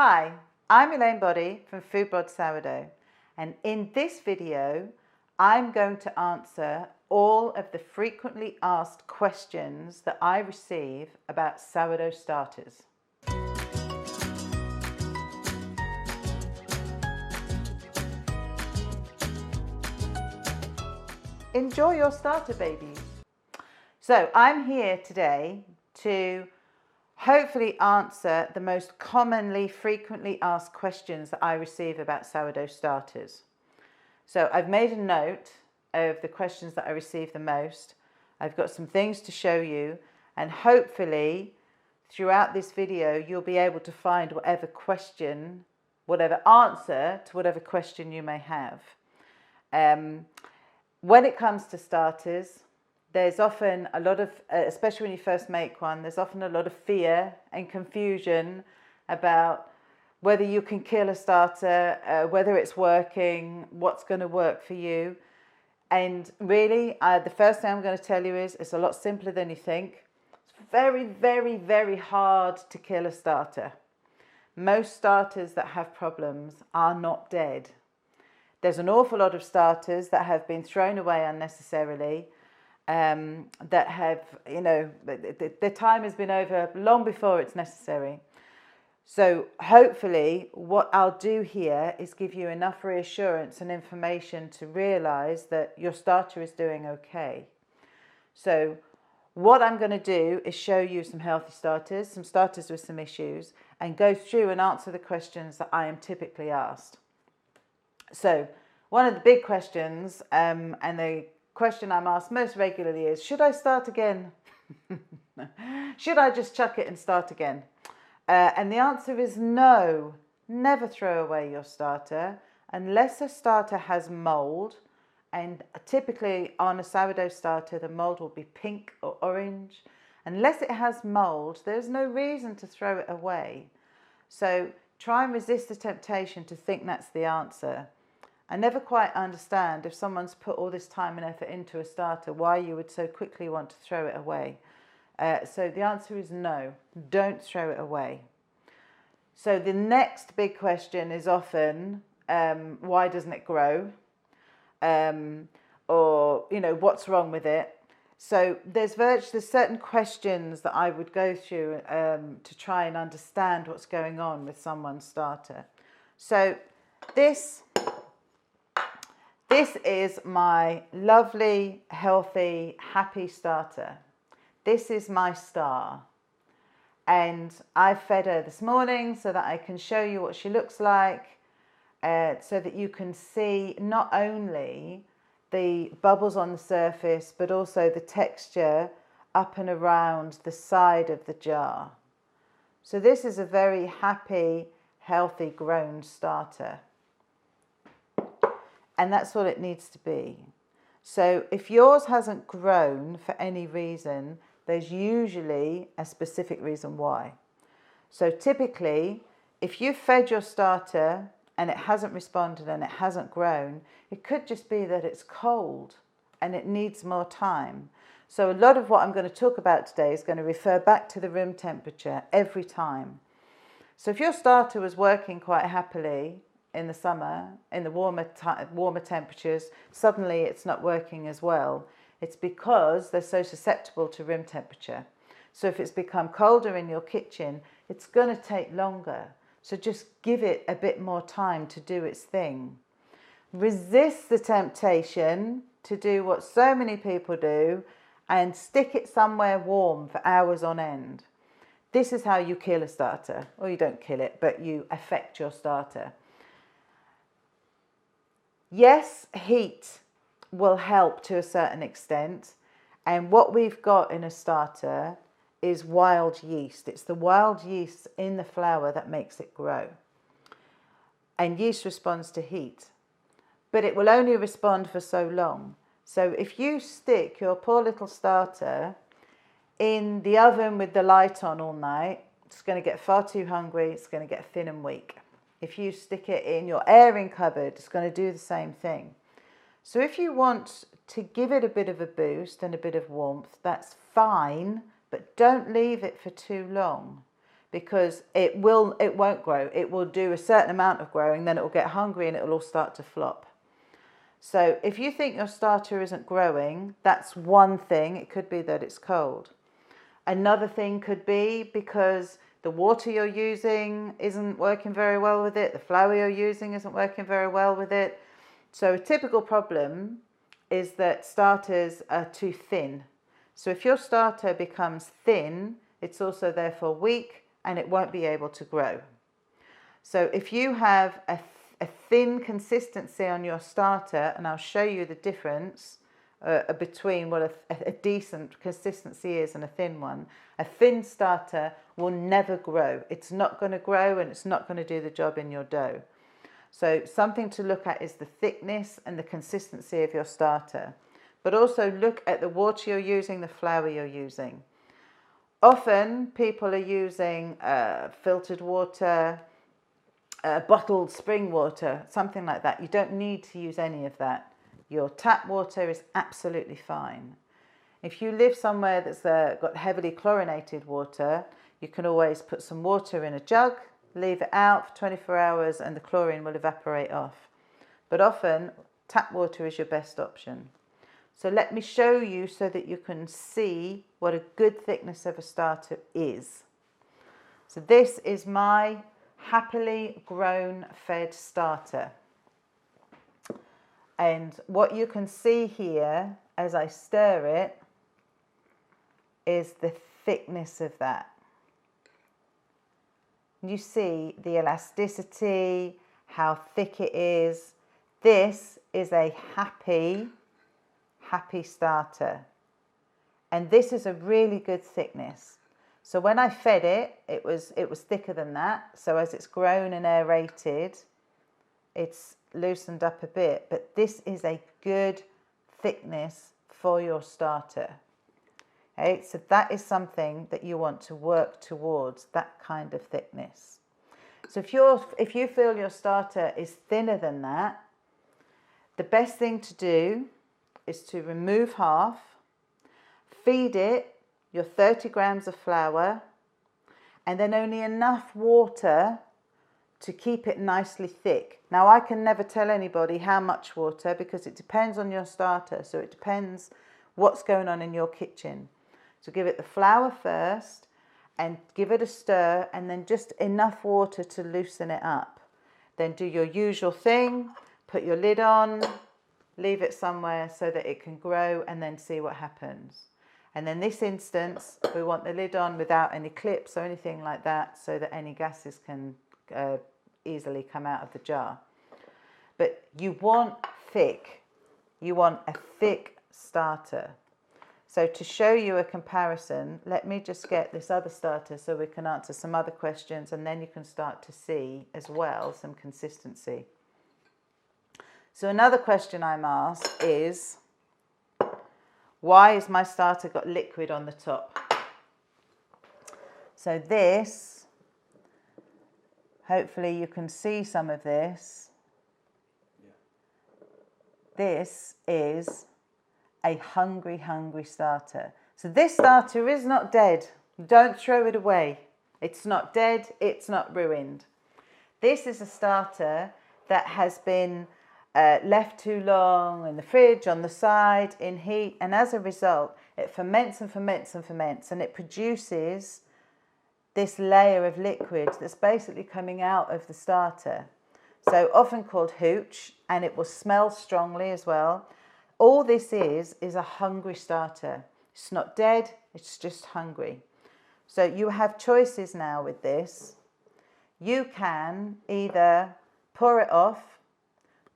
Hi, I'm Elaine Body from Foodbod Sourdough, and in this video I'm going to answer all of the frequently asked questions that I receive about sourdough starters. Enjoy your starter, babies. So I'm here today to hopefully answer the most commonly frequently asked questions that I receive about sourdough starters. So I've made a note of the questions that I receive the most. I've got some things to show you, and hopefully throughout this video you'll be able to find whatever answer to whatever question you may have. When it comes to starters, there's often a lot of, especially when you first make one, there's often a lot of fear and confusion about whether you can kill a starter, whether it's working, what's going to work for you. And really, the first thing I'm going to tell you is it's a lot simpler than you think. It's very, very, very hard to kill a starter. Most starters that have problems are not dead. There's an awful lot of starters that have been thrown away unnecessarily, that have, the time has been over long before it's necessary. So hopefully what I'll do here is give you enough reassurance and information to realise that your starter is doing okay. So what I'm going to do is show you some healthy starters, some starters with some issues, and go through and answer the questions that I am typically asked. So one of the big questions, and the question I'm asked most regularly is, should I start again? Should I just chuck it and start again? And the answer is no. Never throw away your starter unless a starter has mold. And typically on a sourdough starter, the mold will be pink or orange. Unless it has mold, there's no reason to throw it away. So try and resist the temptation to think that's the answer. I never quite understand, if someone's put all this time and effort into a starter, why you would so quickly want to throw it away. So the answer is no, don't throw it away. So the next big question is often, why doesn't it grow? Or, what's wrong with it? So there's certain questions that I would go through to try and understand what's going on with someone's starter. So this is my lovely, healthy, happy starter. This is my star. And I fed her this morning so that I can show you what she looks like, so that you can see not only the bubbles on the surface, but also the texture up and around the side of the jar. So this is a very happy, healthy, grown starter. And that's what it needs to be. So if yours hasn't grown for any reason, there's usually a specific reason why. So typically, if you've fed your starter and it hasn't responded and it hasn't grown, it could just be that it's cold and it needs more time. So a lot of what I'm going to talk about today is going to refer back to the room temperature every time. So if your starter was working quite happily in the summer, in the warmer temperatures, suddenly it's not working as well. It's because they're so susceptible to room temperature. So if it's become colder in your kitchen, it's going to take longer. So just give it a bit more time to do its thing. Resist the temptation to do what so many people do and stick it somewhere warm for hours on end. This is how you kill a starter. Or you don't kill it, but you affect your starter. Yes, heat will help to a certain extent, and what we've got in a starter is wild yeast. It's the wild yeast in the flour that makes it grow, and yeast responds to heat, but it will only respond for so long. So if you stick your poor little starter in the oven with the light on all night, it's going to get far too hungry, it's going to get thin and weak. If you stick it in your airing cupboard, it's going to do the same thing. So if you want to give it a bit of a boost and a bit of warmth, that's fine, but don't leave it for too long, because it won't grow. It will do a certain amount of growing, then it will get hungry and it will all start to flop. So if you think your starter isn't growing, that's one thing. It could be that it's cold. Another thing could be because the water you're using isn't working very well with it, the flour you're using isn't working very well with it. So a typical problem is that starters are too thin. So if your starter becomes thin, it's also therefore weak and it won't be able to grow. So if you have a thin consistency on your starter, and I'll show you the difference between what a decent consistency is and a thin one. A thin starter will never grow. It's not going to grow and it's not going to do the job in your dough. So something to look at is the thickness and the consistency of your starter. But also look at the water you're using, the flour you're using. Often people are using filtered water, bottled spring water, something like that. You don't need to use any of that. Your tap water is absolutely fine. If you live somewhere that's got heavily chlorinated water, you can always put some water in a jug, leave it out for 24 hours and the chlorine will evaporate off. But often tap water is your best option. So let me show you so that you can see what a good thickness of a starter is. So this is my happily grown fed starter. And what you can see here as I stir it is the thickness of that. You see the elasticity, how thick it is. This is a happy starter. And this is a really good thickness. So when I fed it, it was thicker than that. So as it's grown and aerated, it's loosened up a bit. But this is a good thickness for your starter. Okay, so that is something that you want to work towards, that kind of thickness. So if you feel your starter is thinner than that, the best thing to do is to remove half, feed it your 30 grams of flour, and then only enough water to keep it nicely thick. Now I can never tell anybody how much water because it depends on your starter. So it depends what's going on in your kitchen. So give it the flour first and give it a stir and then just enough water to loosen it up. Then do your usual thing, put your lid on, leave it somewhere so that it can grow and then see what happens. And in this instance, we want the lid on without any clips or anything like that so that any gases can easily come out of the jar. But you want thick. You want a thick starter. So to show you a comparison, let me just get this other starter so we can answer some other questions and then you can start to see as well some consistency. So another question I'm asked is, why has my starter got liquid on the top? So this, hopefully you can see some of this. This is a hungry starter. So this starter is not dead. Don't throw it away. It's not dead, it's not ruined. This is a starter that has been left too long in the fridge, on the side, in heat, and as a result it ferments and ferments and ferments and it produces this layer of liquid that's basically coming out of the starter. So often called hooch, and it will smell strongly as well. All this is a hungry starter. It's not dead, it's just hungry. So you have choices now with this. You can either pour it off,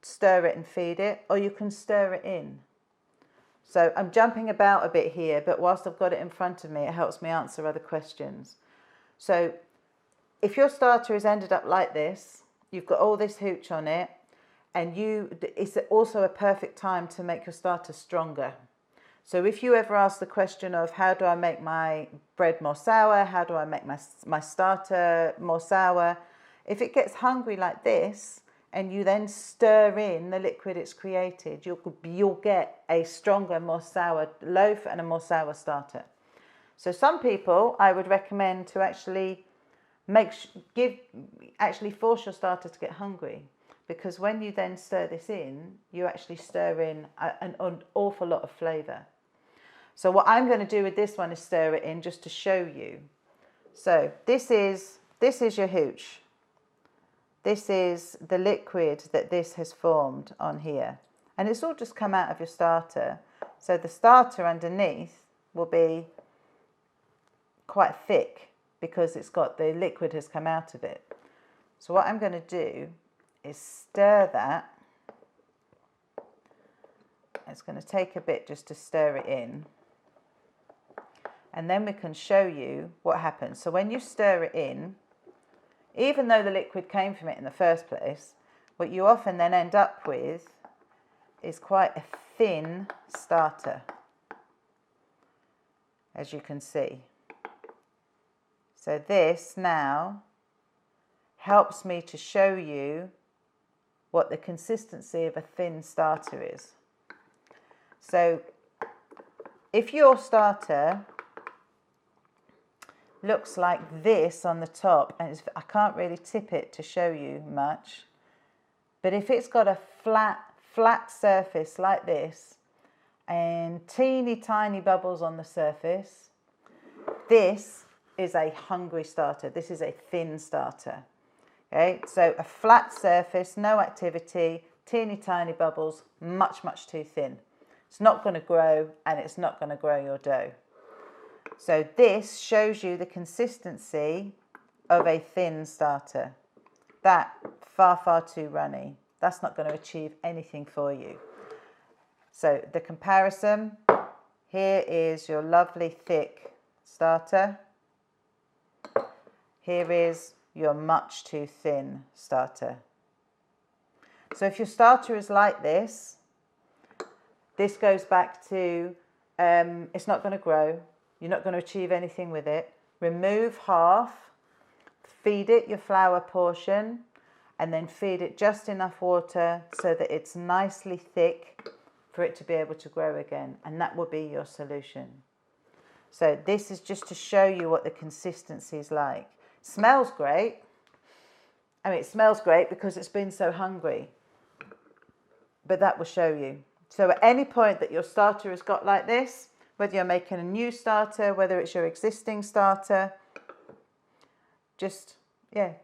stir it and feed it, or you can stir it in. So I'm jumping about a bit here, but whilst I've got it in front of me, it helps me answer other questions. So if your starter has ended up like this, you've got all this hooch on it, and it's also a perfect time to make your starter stronger. So if you ever ask the question of how do I make my bread more sour, how do I make my starter more sour, if it gets hungry like this and you then stir in the liquid it's created, you'll get a stronger, more sour loaf and a more sour starter. So some people I would recommend to actually actually force your starter to get hungry, because when you then stir this in, you actually stir in an awful lot of flavour. So what I'm going to do with this one is stir it in just to show you. So this is your hooch. This is the liquid that this has formed on here. And it's all just come out of your starter. So the starter underneath will be quite thick because the liquid has come out of it. So what I'm going to do is stir that. It's going to take a bit just to stir it in. And then we can show you what happens. So when you stir it in, even though the liquid came from it in the first place, what you often then end up with is quite a thin starter, as you can see. So this now helps me to show you what the consistency of a thin starter is. So if your starter looks like this on the top, and I can't really tip it to show you much, but if it's got a flat surface like this and teeny tiny bubbles on the surface, this is a hungry starter. This is a thin starter. Okay, so a flat surface, no activity, teeny tiny bubbles, much too thin. It's not going to grow, and it's not going to grow your dough. So this shows you the consistency of a thin starter. That far too runny. That's not going to achieve anything for you. So the comparison, here is your lovely thick starter. Here is your much too thin starter. So if your starter is like this goes back to it's not going to grow. You're not going to achieve anything with it. Remove half, feed it your flour portion, and then feed it just enough water so that it's nicely thick for it to be able to grow again. And that will be your solution. So this is just to show you what the consistency is like. Smells great. I mean, it smells great because it's been so hungry. But that will show you. So at any point that your starter has got like this, whether you're making a new starter, whether it's your existing starter, just,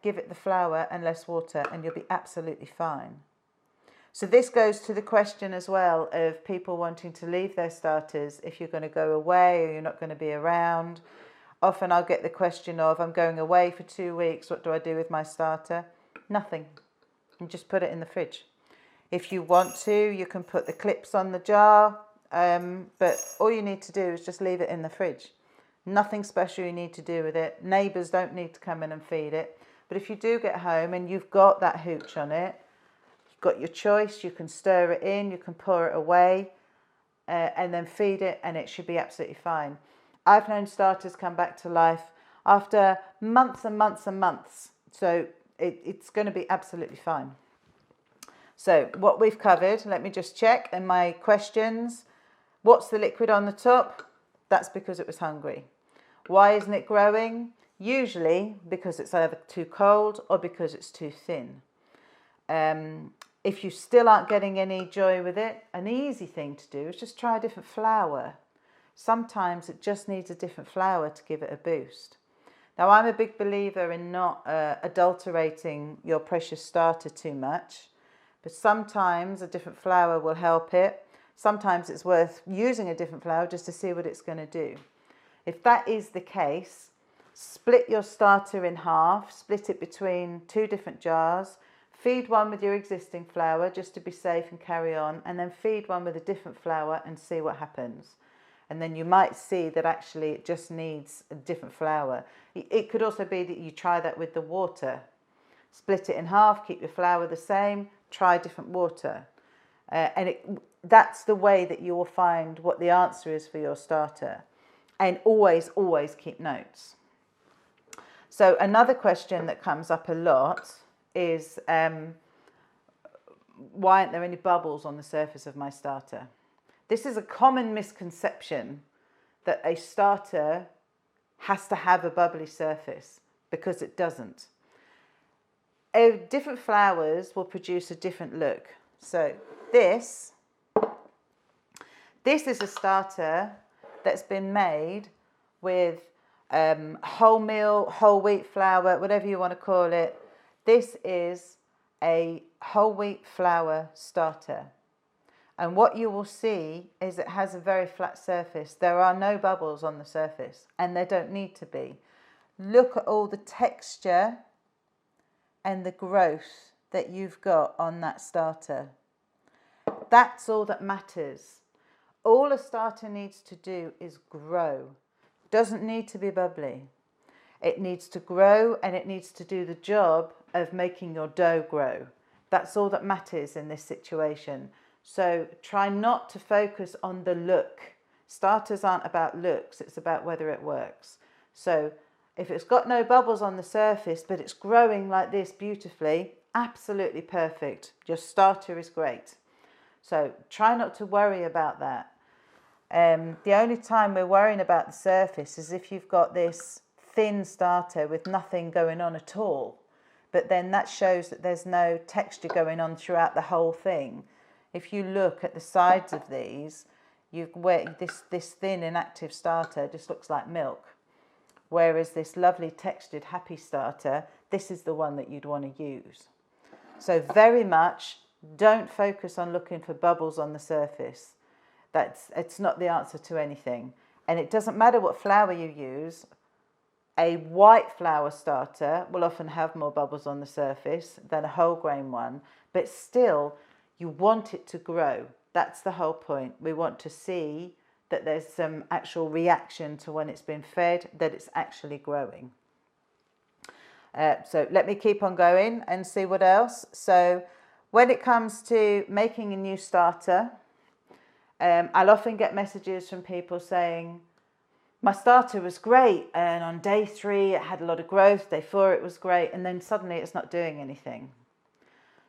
give it the flour and less water and you'll be absolutely fine. So this goes to the question as well of people wanting to leave their starters if you're going to go away or you're not going to be around. Often I'll get the question of, I'm going away for 2 weeks, what do I do with my starter? Nothing. You just put it in the fridge. If you want to, you can put the clips on the jar, but all you need to do is just leave it in the fridge. Nothing special you need to do with it. Neighbours don't need to come in and feed it. But if you do get home and you've got that hooch on it, you've got your choice, you can stir it in, you can pour it away, and then feed it, and it should be absolutely fine. I've known starters come back to life after months and months and months. So it's going to be absolutely fine. So what we've covered, let me just check in my questions. What's the liquid on the top? That's because it was hungry. Why isn't it growing? Usually because it's either too cold or because it's too thin. If you still aren't getting any joy with it, an easy thing to do is just try a different flour. Sometimes it just needs a different flour to give it a boost. Now, I'm a big believer in not adulterating your precious starter too much, but sometimes a different flour will help it. Sometimes it's worth using a different flour just to see what it's going to do. If that is the case, split your starter in half, split it between 2 different jars, feed one with your existing flour just to be safe and carry on, and then feed one with a different flour and see what happens. And then you might see that actually it just needs a different flour. It could also be that you try that with the water. Split it in half, keep your flour the same, try different water. That's the way that you will find what the answer is for your starter. And always keep notes. So another question that comes up a lot is, why aren't there any bubbles on the surface of my starter? This is a common misconception that a starter has to have a bubbly surface. because it doesn't. Different flours will produce a different look. So this is a starter that's been made with wholemeal, whole wheat flour, whatever you want to call it. This is a whole wheat flour starter. And what you will see is it has a very flat surface. There are no bubbles on the surface, and there don't need to be. Look at all the texture and the growth that you've got on that starter. That's all that matters. All a starter needs to do is grow. Doesn't need to be bubbly. It needs to grow, and it needs to do the job of making your dough grow. That's all that matters in this situation. So try not to focus on the look. Starters aren't about looks, it's about whether it works. So if it's got no bubbles on the surface, but it's growing like this beautifully, absolutely perfect. Your starter is great. So try not to worry about that. The only time we're worrying about the surface is if you've got this thin starter with nothing going on at all. But then that shows that there's no texture going on throughout the whole thing. If you look at the sides of these, this thin inactive starter just looks like milk. Whereas this lovely textured happy starter, this is the one that you'd want to use. So very much don't focus on looking for bubbles on the surface. It's not the answer to anything. And it doesn't matter what flour you use. A white flour starter will often have more bubbles on the surface than a whole grain one, but still you want it to grow. That's the whole point. We want to see that there's some actual reaction to when it's been fed, that it's actually growing. So let me keep on going and see what else. So when it comes to making a new starter, I'll often get messages from people saying, my starter was great, and on day 3 it had a lot of growth, day 4 it was great, and then suddenly it's not doing anything.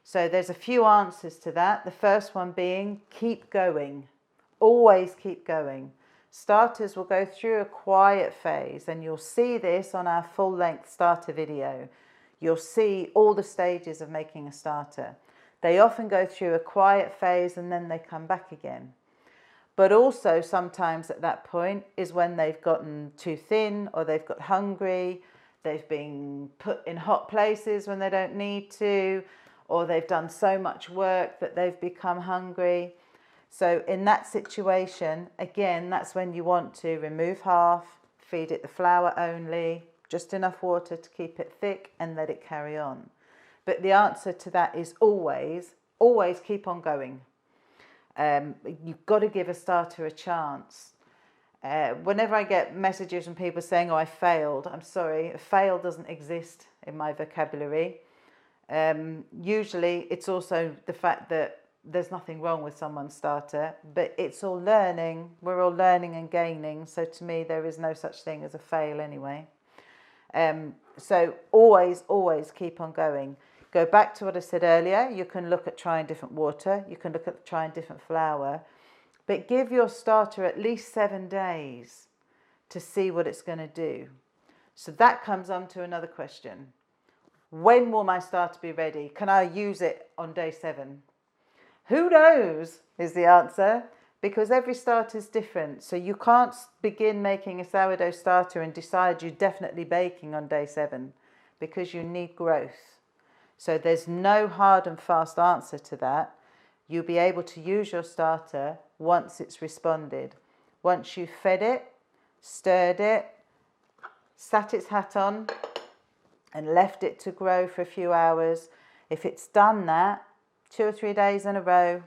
So there's a few answers to that. The first one being, keep going. Always keep going. Starters will go through a quiet phase, and you'll see this on our full-length starter video. You'll see all the stages of making a starter. They often go through a quiet phase and then they come back again. But also sometimes at that point is when they've gotten too thin, or they've got hungry, they've been put in hot places when they don't need to, or they've done so much work that they've become hungry. So in that situation, again, that's when you want to remove half, feed it the flour only, just enough water to keep it thick, and let it carry on. But the answer to that is always keep on going. You've got to give a starter a chance. Whenever I get messages from people saying, oh, I failed, I'm sorry, fail doesn't exist in my vocabulary. Usually it's also the fact that there's nothing wrong with someone's starter, but it's all learning. We're all learning and gaining. So to me, there is no such thing as a fail anyway. So always keep on going. Go back to what I said earlier. You can look at trying different water. You can look at trying different flour. But give your starter at least 7 days to see what it's going to do. So that comes on to another question. When will my starter be ready? Can I use it on day 7? Who knows is the answer, because every starter is different. So you can't begin making a sourdough starter and decide you're definitely baking on day 7, because you need growth. So there's no hard and fast answer to that. You'll be able to use your starter once it's responded. Once you've fed it, stirred it, sat its hat on, and left it to grow for a few hours. If it's done that 2 or 3 days in a row,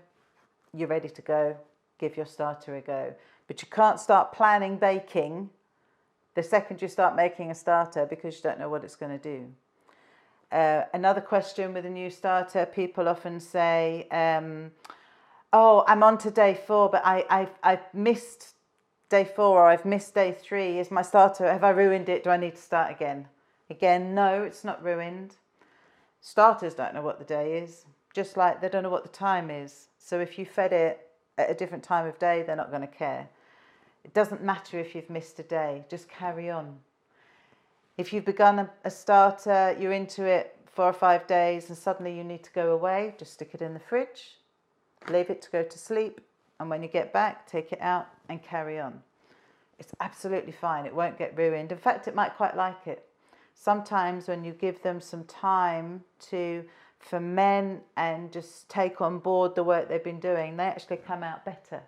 you're ready to go. Give your starter a go. But you can't start planning baking the second you start making a starter, because you don't know what it's going to do. Another question with a new starter, people often say, oh, I'm on to day 4, but I've missed day 4, or I've missed day 3. Is my starter, have I ruined it? Do I need to start again? Again, no, it's not ruined. Starters don't know what the day is, just like they don't know what the time is. So if you fed it at a different time of day, they're not going to care. It doesn't matter if you've missed a day, just carry on. If you've begun a starter, you're into it 4 or 5 days and suddenly you need to go away, just stick it in the fridge, leave it to go to sleep, and when you get back, take it out and carry on. It's absolutely fine. It won't get ruined. In fact, it might quite like it. Sometimes when you give them some time to ferment and just take on board the work they've been doing, they actually come out better.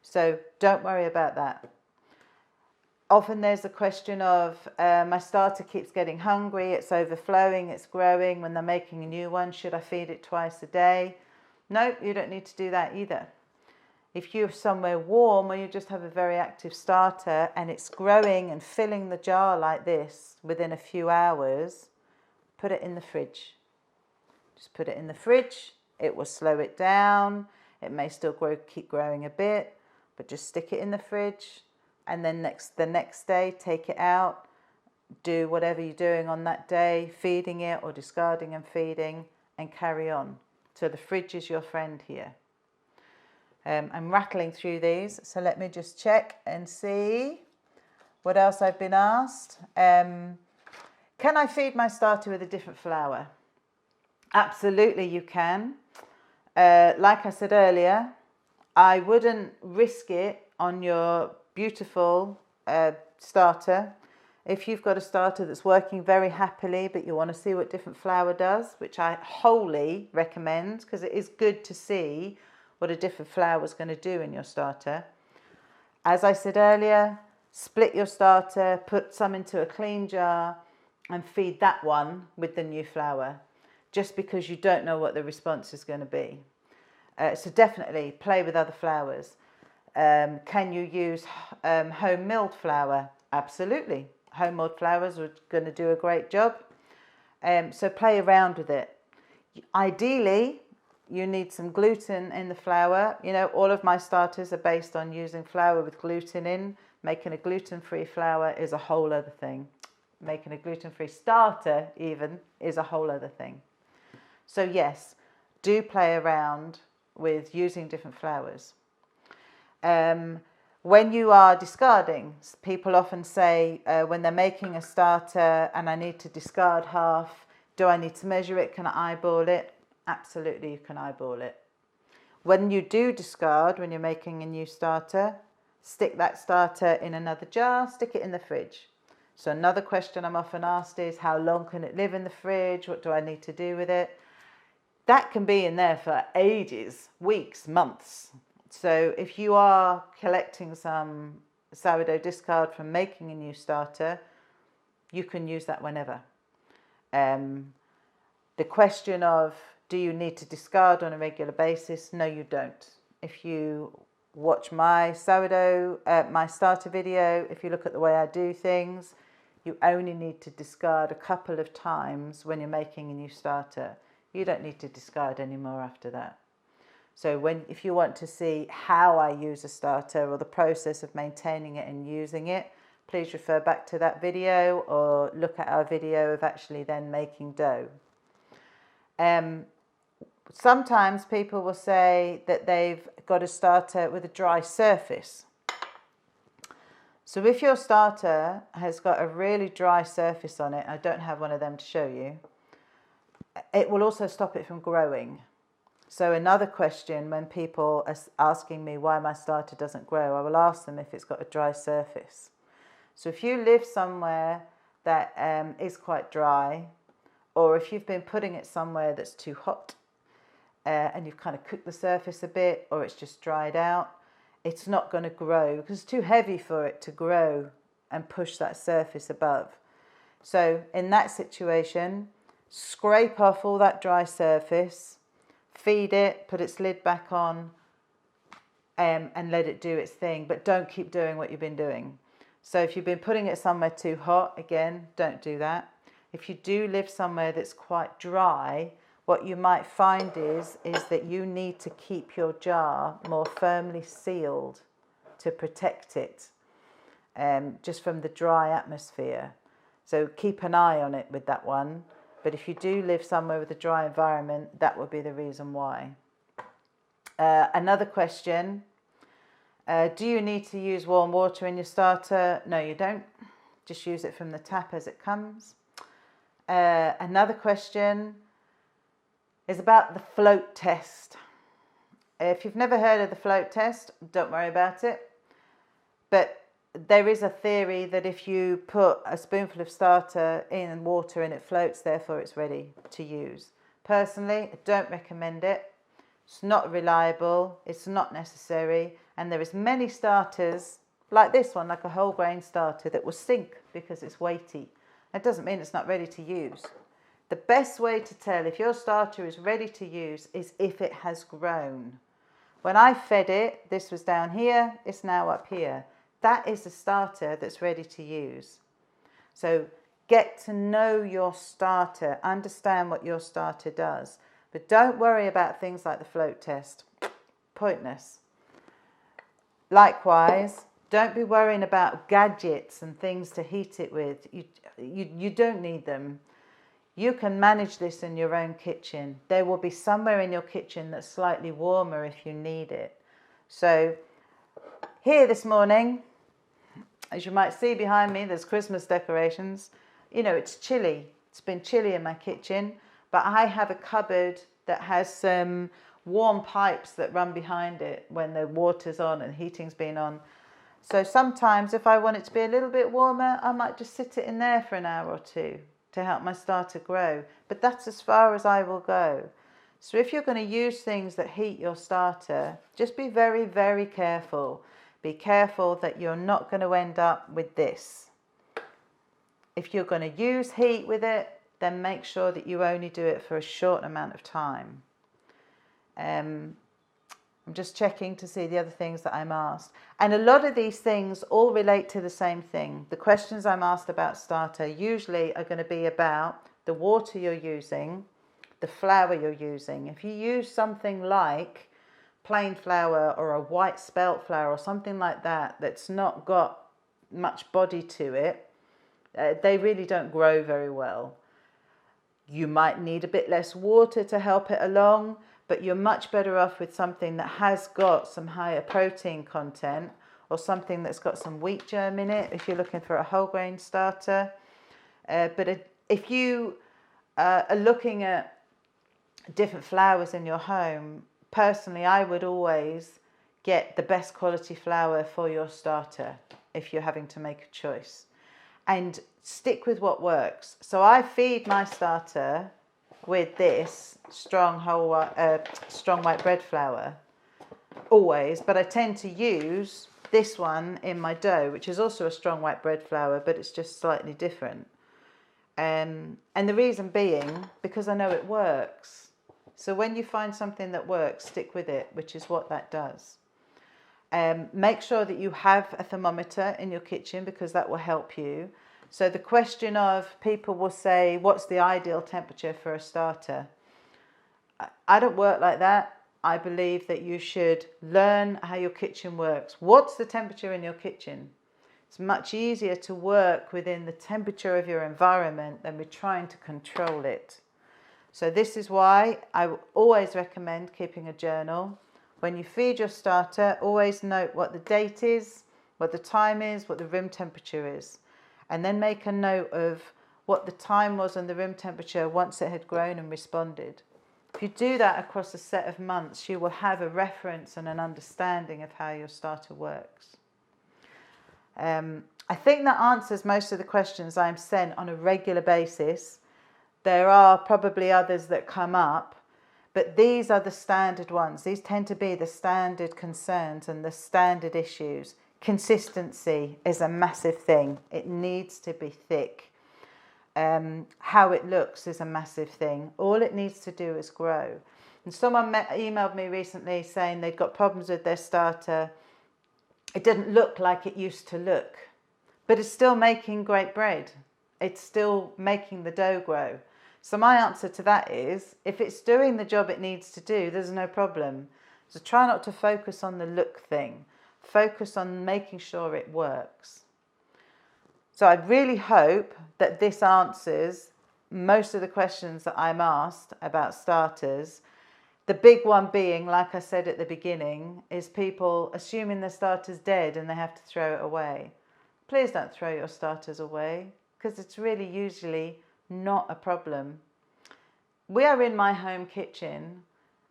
So don't worry about that. Often there's a question of my starter keeps getting hungry, it's overflowing, it's growing. When they're making a new one, should I feed it twice a day? No, you don't need to do that either. If you're somewhere warm or you just have a very active starter and it's growing and filling the jar like this within a few hours, put it in the fridge. Just put it in the fridge. It will slow it down. It may still keep growing a bit, but just stick it in the fridge. And then the next day, take it out, do whatever you're doing on that day, feeding it or discarding and feeding, and carry on. So the fridge is your friend here. I'm rattling through these, so let me just check and see what else I've been asked. Can I feed my starter with a different flour? Absolutely you can. Like I said earlier, I wouldn't risk it on your beautiful starter. If you've got a starter that's working very happily but you want to see what different flour does, which I wholly recommend because it is good to see what a different flour is going to do in your starter. As I said earlier, split your starter, put some into a clean jar and feed that one with the new flour, just because you don't know what the response is going to be. So definitely play with other flours. Can you use home milled flour? Absolutely. Home milled flours are going to do a great job. So play around with it. Ideally, you need some gluten in the flour. You know, all of my starters are based on using flour with gluten in. Making a gluten-free flour is a whole other thing. Making a gluten-free starter even is a whole other thing. So yes, do play around with using different flours. When you are discarding, people often say when they're making a starter and I need to discard half, do I need to measure it? Can I eyeball it? Absolutely, you can eyeball it. When you do discard, when you're making a new starter, stick that starter in another jar, stick it in the fridge. So another question I'm often asked is, how long can it live in the fridge? What do I need to do with it? That can be in there for ages, weeks, months. So if you are collecting some sourdough discard from making a new starter, you can use that whenever. The question of, do you need to discard on a regular basis? No, you don't. If you watch my sourdough, my starter video, if you look at the way I do things, you only need to discard a couple of times when you're making a new starter. You don't need to discard anymore after that. So if you want to see how I use a starter or the process of maintaining it and using it, please refer back to that video or look at our video of actually then making dough. Sometimes people will say that they've got a starter with a dry surface. So if your starter has got a really dry surface on it, I don't have one of them to show you, it will also stop it from growing. So another question when people are asking me why my starter doesn't grow, I will ask them if it's got a dry surface. So if you live somewhere that is quite dry, or if you've been putting it somewhere that's too hot and you've kind of cooked the surface a bit, or it's just dried out, it's not going to grow because it's too heavy for it to grow and push that surface above. So in that situation, scrape off all that dry surface, feed it, put its lid back on, and let it do its thing, but don't keep doing what you've been doing. So if you've been putting it somewhere too hot, again, don't do that. If you do live somewhere that's quite dry, what you might find is that you need to keep your jar more firmly sealed to protect it, just from the dry atmosphere. So keep an eye on it with that one. But if you do live somewhere with a dry environment, that would be the reason why. Another question, do you need to use warm water in your starter? No, you don't. Just use it from the tap as it comes. Another question is about the float test. If you've never heard of the float test, don't worry about it. But there is a theory that if you put a spoonful of starter in water and it floats, therefore it's ready to use. Personally, I don't recommend it. It's not reliable, it's not necessary, and there is many starters like this one, like a whole grain starter, that will sink because it's weighty. That doesn't mean it's not ready to use. The best way to tell if your starter is ready to use is if it has grown. When I fed it, this was down here, it's now up here. That is a starter that's ready to use. So get to know your starter, understand what your starter does. But don't worry about things like the float test. Pointless. Likewise, don't be worrying about gadgets and things to heat it with. You don't need them. You can manage this in your own kitchen. There will be somewhere in your kitchen that's slightly warmer if you need it. So here this morning, as you might see behind me, there's Christmas decorations. You know, it's chilly. It's been chilly in my kitchen, but I have a cupboard that has some warm pipes that run behind it when the water's on and heating's been on. So sometimes if I want it to be a little bit warmer, I might just sit it in there for an hour or two to help my starter grow. But that's as far as I will go. So if you're going to use things that heat your starter, just be very, very careful. Be careful that you're not going to end up with this. If you're going to use heat with it, then make sure that you only do it for a short amount of time. I'm just checking to see the other things that I'm asked. And a lot of these things all relate to the same thing. The questions I'm asked about starter usually are going to be about the water you're using, the flour you're using. If you use something like plain flour or a white spelt flour or something like that that's not got much body to it, they really don't grow very well. You might need a bit less water to help it along, but you're much better off with something that has got some higher protein content or something that's got some wheat germ in it if you're looking for a whole grain starter. But if you are looking at different flours in your home, personally, I would always get the best quality flour for your starter if you're having to make a choice. And stick with what works. So I feed my starter with this strong white bread flour always, but I tend to use this one in my dough, which is also a strong white bread flour, but it's just slightly different. And the reason being, because I know it works. So when you find something that works, stick with it, which is what that does. Make sure that you have a thermometer in your kitchen because that will help you. So the question of people will say, what's the ideal temperature for a starter? I don't work like that. I believe that you should learn how your kitchen works. What's the temperature in your kitchen? It's much easier to work within the temperature of your environment than with trying to control it. So this is why I always recommend keeping a journal. When you feed your starter, always note what the date is, what the time is, what the room temperature is. And then make a note of what the time was and the room temperature once it had grown and responded. If you do that across a set of months, you will have a reference and an understanding of how your starter works. I think that answers most of the questions I'm sent on a regular basis. There are probably others that come up, but these are the standard ones. These tend to be the standard concerns and the standard issues. Consistency is a massive thing. It needs to be thick. How it looks is a massive thing. All it needs to do is grow. And someone emailed me recently saying they'd got problems with their starter. It didn't look like it used to look, but it's still making great bread. It's still making the dough grow. So my answer to that is, if it's doing the job it needs to do, there's no problem. So try not to focus on the look thing. Focus on making sure it works. So I really hope that this answers most of the questions that I'm asked about starters. The big one being, like I said at the beginning, is people assuming the starter's dead and they have to throw it away. please don't throw your starters away, because it's really usually not a problem. We are in my home kitchen,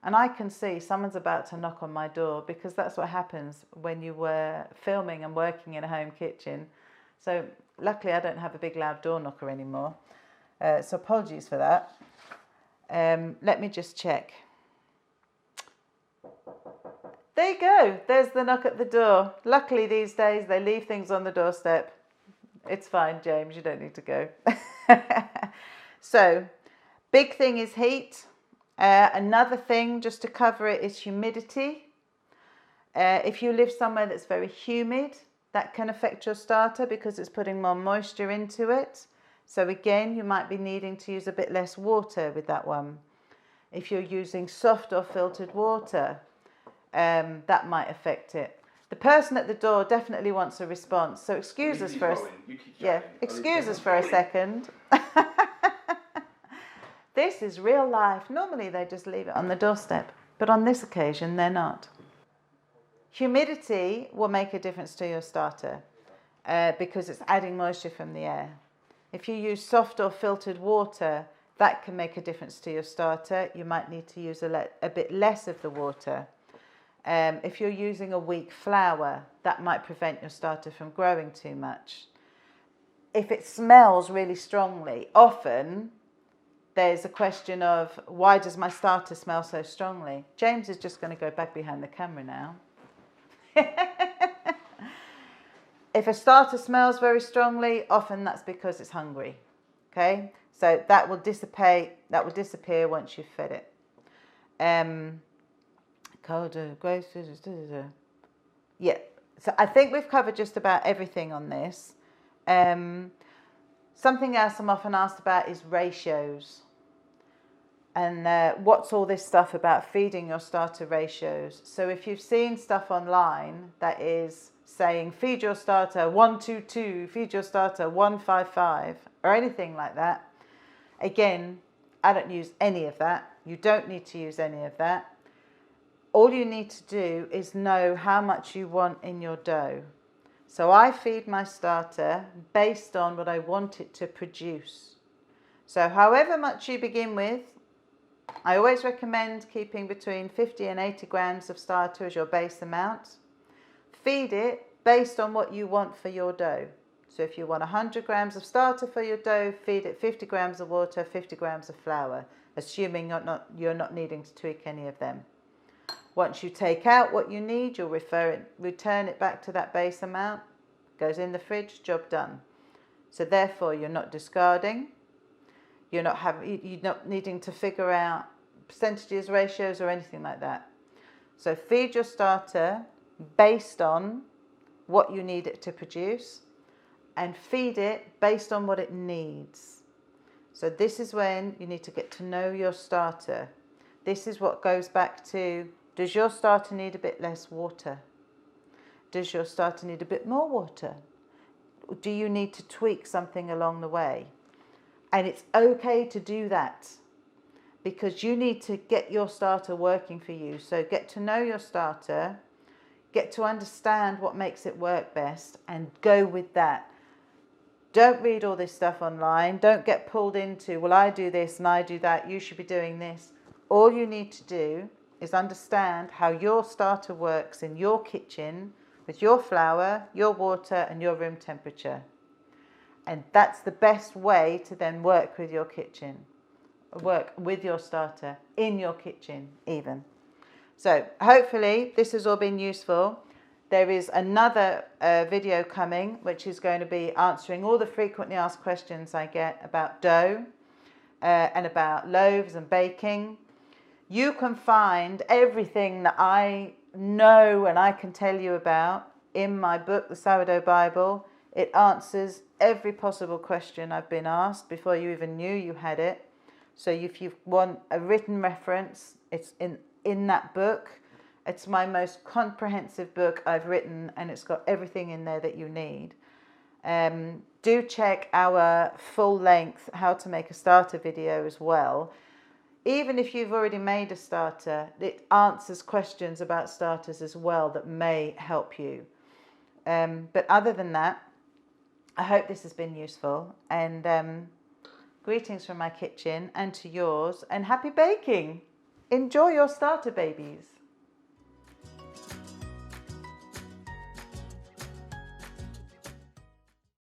and I can see someone's about to knock on my door, because that's what happens when you were filming and working in a home kitchen. So luckily I don't have a big loud door knocker anymore. So apologies for that. Let me just check. There you go. There's the knock at the door. Luckily these days they leave things on the doorstep. It's fine, James. You don't need to go. So, big thing is heat. Another thing, just to cover it, is humidity. If you live somewhere that's very humid, that can affect your starter because it's putting more moisture into it. So again, you might be needing to use a bit less water with that one. If you're using soft or filtered water, that might affect it. The person at the door definitely wants a response, so excuse us for a second. This is real life. Normally they just leave it on the doorstep, but on this occasion they're not. Humidity will make a difference to your starter because it's adding moisture from the air. If you use soft or filtered water, that can make a difference to your starter. You might need to use a bit less of the water. If you're using a weak flour, that might prevent your starter from growing too much. If it smells really strongly, often there's a question of, why does my starter smell so strongly? James is just going to go back behind the camera now. If a starter smells very strongly, often that's because it's hungry. Okay, so that will disappear once you've fed it. Yeah, so I think we've covered just about everything on this. Something else I'm often asked about is ratios. And what's all this stuff about feeding your starter ratios? So if you've seen stuff online that is saying feed your starter 1-2-2, feed your starter 1-5-5, or anything like that, again, I don't use any of that. You don't need to use any of that. All you need to do is know how much you want in your dough. So I feed my starter based on what I want it to produce. So however much you begin with, I always recommend keeping between 50 and 80 grams of starter as your base amount. Feed it based on what you want for your dough. So if you want 100 grams of starter for your dough, feed it 50 grams of water, 50 grams of flour, assuming you're not needing to tweak any of them. Once you take out what you need, you'll return it back to that base amount, goes in the fridge, job done. So therefore you're not discarding, you're not needing to figure out percentages, ratios, or anything like that. So feed your starter based on what you need it to produce, and feed it based on what it needs. So this is when you need to get to know your starter. This is what goes back to, does your starter need a bit less water? Does your starter need a bit more water? Do you need to tweak something along the way? And it's okay to do that, because you need to get your starter working for you. So get to know your starter, get to understand what makes it work best, and go with that. Don't read all this stuff online. Don't get pulled into, well, I do this and I do that, you should be doing this. All you need to do is understand how your starter works in your kitchen with your flour, your water, and your room temperature. And that's the best way to then work with your kitchen, work with your starter in your kitchen even. So hopefully this has all been useful. There is another video coming, which is going to be answering all the frequently asked questions I get about dough and about loaves and baking. You can find everything that I know and I can tell you about in my book, The Sourdough Bible. It answers every possible question I've been asked before you even knew you had it. So if you want a written reference, it's in that book. It's my most comprehensive book I've written, and it's got everything in there that you need. Do check our full-length How to Make a Starter video as well. Even if you've already made a starter, it answers questions about starters as well that may help you. But other than that, I hope this has been useful, and greetings from my kitchen and to yours, and happy baking. Enjoy your starter babies.